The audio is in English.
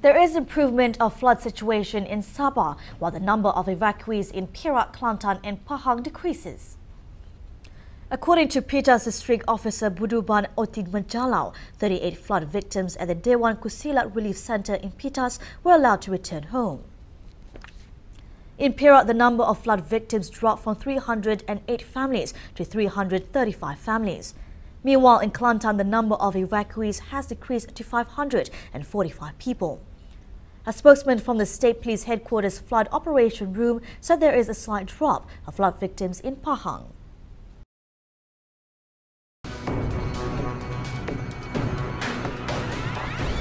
There is improvement of flood situation in Sabah, while the number of evacuees in Perak, Kelantan and Pahang decreases. According to Pitas District Officer Buduban Oti Majalau, 38 flood victims at the Dewan Kusilad Relief Centre in Pitas were allowed to return home. In Perak, the number of flood victims dropped from 308 families to 335 families. Meanwhile, in Kelantan, the number of evacuees has decreased to 545 people. A spokesman from the State Police Headquarters Flood Operation Room said there is a slight drop of flood victims in Pahang.